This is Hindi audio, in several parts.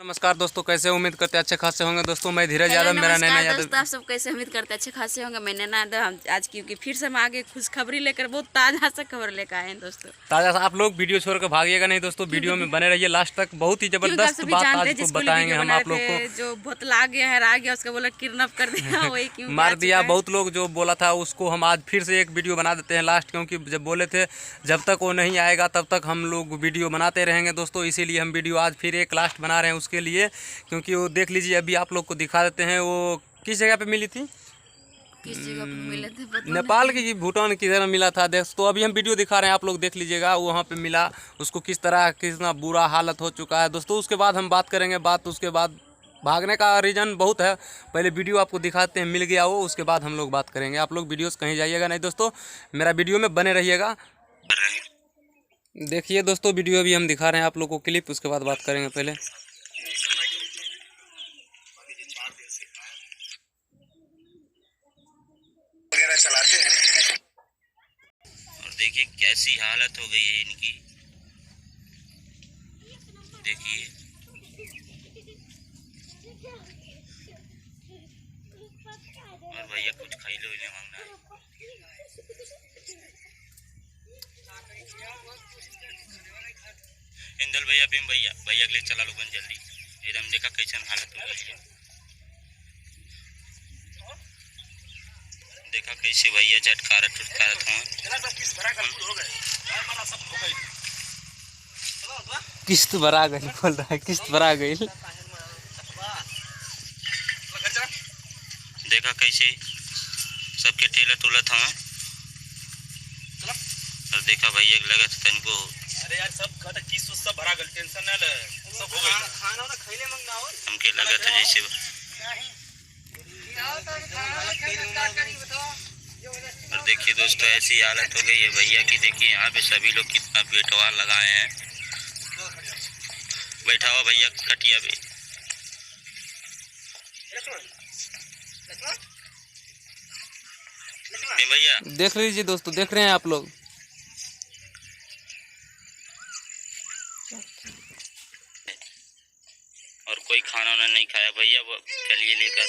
नमस्कार दोस्तों, कैसे उम्मीद करते हैं अच्छे खासे होंगे। दोस्तों मैं धीरज यादव, मेरा नैना यादव। दोस्तों आप सब कैसे उम्मीद करते हैं अच्छे खासे होंगे। मैं नैना यादव हम आज क्योंकि फिर से हम आगे खुशखबरी लेकर बहुत ताज़ा सा खबर लेकर आए हैं दोस्तों। ताजा सा आप लोग वीडियो छोड़कर भागिएगा नहीं दोस्तों, वीडियो में बने रहिए लास्ट तक। बहुत ही जबरदस्त बात आज को बताएंगे हम आप लोग को। जो भोतला गया है आ गया उसका बोला किडनैप कर दिया वही क्यों मार दिया। बहुत लोग जो बोला था उसको हम आज फिर से एक वीडियो बना देते हैं लास्ट, क्योंकि जब बोले थे जब तक वो नहीं आएगा तब तक हम लोग वीडियो बनाते रहेंगे दोस्तों। इसीलिए हम वीडियो आज फिर एक लास्ट बना रहे हैं उसके लिए, क्योंकि वो देख लीजिए अभी आप लोग को दिखा देते हैं। वो किस जगह पे मिली थी, किस जगह पे मिले थे नेपाल की भूटान की तरह मिला था देख। तो अभी हम वीडियो दिखा रहे हैं, आप लोग देख लीजिएगा वहाँ पे मिला उसको, किस तरह कितना बुरा हालत हो चुका है दोस्तों। उसके बाद हम बात करेंगे बात, उसके बाद भागने का रीज़न बहुत है। पहले वीडियो आपको दिखाते हैं, मिल गया वो, उसके बाद हम लोग बात करेंगे। आप लोग वीडियोस कहीं जाइएगा नहीं दोस्तों, मेरा वीडियो में बने रहिएगा। देखिए दोस्तों वीडियो अभी हम दिखा रहे हैं आप लोग को क्लिप, उसके बाद बात करेंगे। पहले वगैरह चलाते हैं और देखिए कैसी हालत हो गई है इनकी। देखिए और भैया कुछ खाई लो, इन्हें मांगना है। इंदल भैया, भीम भैया, भैया के लिए चला लो जल्दी। एकदम देखा कैसन हालत हो गई है, देखा कैसे भैया झटकारत उठकारत हुआ। किस्त भरा गई बोल रहा है, किस्त भरा गई। देखा कैसे सबके टेला टूलत हुआ और देखा भैया के लगा था इनको। अरे यार सब कहता किस्त सब भरा गल, टेंशन ना ले, सब हो गई। खाना ना खइले मंगाओ, हमके लगा था जैसे। और देखिए दोस्तों ऐसी हालत हो गई है भैया की। देखिए यहाँ पे सभी लोग कितना पेटवार लगाए हैं। बैठा हुआ भैया खटिया पे। भैया देख लीजिए दोस्तों, देख रहे हैं आप लोग। और कोई खाना वाना नहीं खाया भैया, वो चलिए लेकर।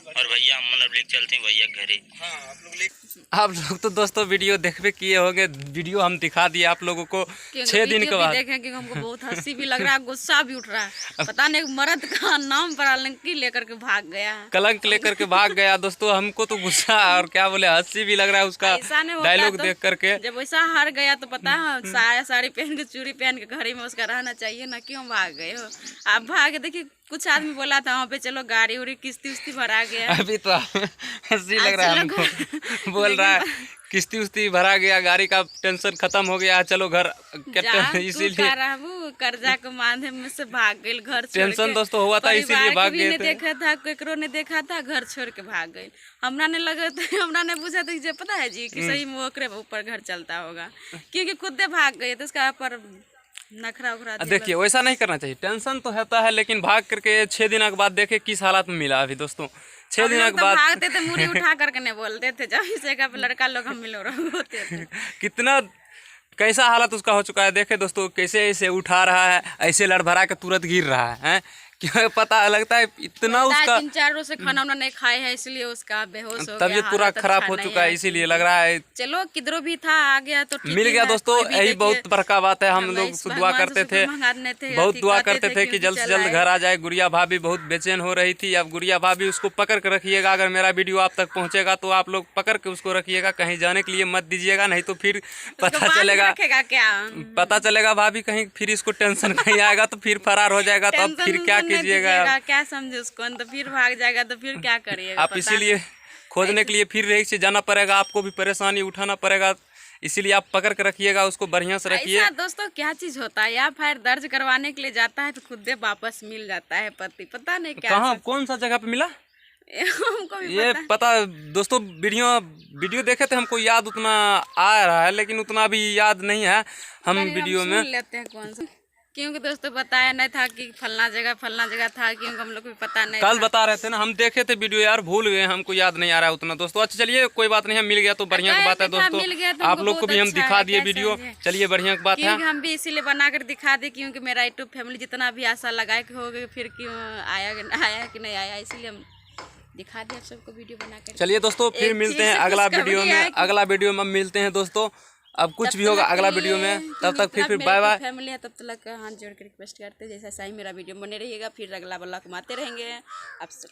और भैया हम मतलब लेकर चलते हैं भैया घरे। आप लोग तो दोस्तों वीडियो देखबे किए होंगे, वीडियो हम दिखा दिए आप लोगों को 6 दिन के बाद। देखें कि हमको बहुत हंसी भी लग रहा है, गुस्सा भी उठ रहा है। पता नहीं मर्द का नाम पर कलंक लेकर के भाग गया, कलंक लेकर के भाग गया दोस्तों। हमको तो गुस्सा और क्या बोले हंसी भी लग रहा है उसका डायलॉग देख करके। जब वैसा हार गया तो पता है साया साड़ी पहन के चूड़ी पहन के घर में उसका रहना चाहिए ना, क्यों भाग गए हो आप? भागे देखिए कुछ आदमी बोला था वहाँ पे चलो गाड़ी उड़ी किस्ती उस्ती भरा गया। अभी तो हंसी लग रहा है हमको। बोल रहा है किस्ती उस्ती भरा गया, गाड़ी का टेंशन खत्म हो गया, चलो घर। इसीलिए कर्जा के माध्यम में से भाग गए घर। टेंशन दोस्तों हुआ था इसीलिए भाग गए थे। देखा था केकरो ने देखा था, घर छोड़ के भाग गए। हमरा ने लगा था, हमरा ने पूछा था कि पता है जी कि सही में ओकरे ऊपर घर चलता होगा, क्योंकि खुद भाग गए तो उसका पर नखरा उखरा। देखिए वैसा नहीं करना चाहिए, टेंशन तो होता है लेकिन भाग करके 6 दिन के बाद देखे किस हालत में मिला। अभी दोस्तों 6 दिन के बाद भागते थे मुड़ी उठा करके नहीं बोलते थे, जब इस जगह पे लड़का लोग हम मिलो होते थे। कितना कैसा हालत उसका हो चुका है। देखे दोस्तों कैसे ऐसे उठा रहा है, ऐसे लड़भड़ा के तुरंत गिर रहा है। क्या पता लगता है इतना उसका 3-4 रोज से खाना नहीं खाए है, इसलिए उसका बेहोश हो गया, तबीयत पूरा खराब हो चुका है। इसीलिए लग रहा है चलो किधरो भी था आ गया तो मिल गया दोस्तों। यही बहुत बड़का बात है। हम लोग दुआ करते थे, बहुत दुआ करते थे कि जल्द से जल्द घर आ जाए। गुड़िया भाभी बहुत बेचैन हो रही थी। अब गुड़िया भाभी उसको पकड़ कर रखिएगा, अगर मेरा वीडियो आप तक पहुंचेगा तो आप लोग पकड़ के उसको रखिएगा, कहीं जाने के लिए मत दीजिएगा, नहीं तो फिर पता चलेगा भाभी कहीं फिर इसको टेंशन कहीं आएगा तो फिर फरार हो जाएगा, तो अब फिर क्या कीजिएगा, क्या समझे उसको, तो फिर भाग जाएगा तो फिर क्या करिएगा आप। इसीलिए खोजने के लिए फिर रही से जाना पड़ेगा, आपको भी परेशानी उठाना पड़ेगा। इसीलिए आप पकड़ के रखिएगा, उसको बढ़िया से रखिए। दोस्तों क्या चीज होता है, या फिर दर्ज करवाने के लिए जाता है तो खुद वापस मिल जाता है पति, पता नहीं क्या कहाँ कौन सा जगह पे मिला हमको भी ये पता दोस्तों। वीडियो देखे थे, हमको याद उतना आ रहा है लेकिन उतना भी याद नहीं है। हम वीडियो में लेते हैं कौन सा क्योंकि दोस्तों बताया नहीं था कि फलना जगह था, क्योंकि हम लोग को भी पता नहीं कल था। बता रहे थे ना, हम देखे थे वीडियो यार, भूल गए, हमको याद नहीं आ रहा है उतना दोस्तों। अच्छा चलिए कोई बात नहीं, हम मिल गया तो बढ़िया की बात है दोस्तों। मिल गया तो आप हमको लोग को बहुत भी हम अच्छा दिखा है, दिए कैसे वीडियो, है? चलिए बढ़िया की बात है। क्योंकि हम भी इसीलिए बना कर दिखा दे, क्योंकि मेरा यूट्यूब फैमिली जितना भी आशा लगाए कि हो गई, फिर क्यों आया कि नहीं आया, इसीलिए हम दिखा दे आप सबको वीडियो बना कर। चलिए दोस्तों फिर एक मिलते चीज़ हैं से अगला खुशखबरी वीडियो में, है कि- अगला वीडियो में मिलते हैं दोस्तों। अब कुछ तब भी होगा तक अगला के वीडियो लिए, में, तब क्योंकि तक इतना फिर मेरे बाय बाय। फैमिली है, तब तक हाथ जोड़ कर रिक्वेस्ट करते हैं जैसा सही मेरा वीडियो बने रहिएगा, फिर अगला वाला कमाते रहेंगे आप सब।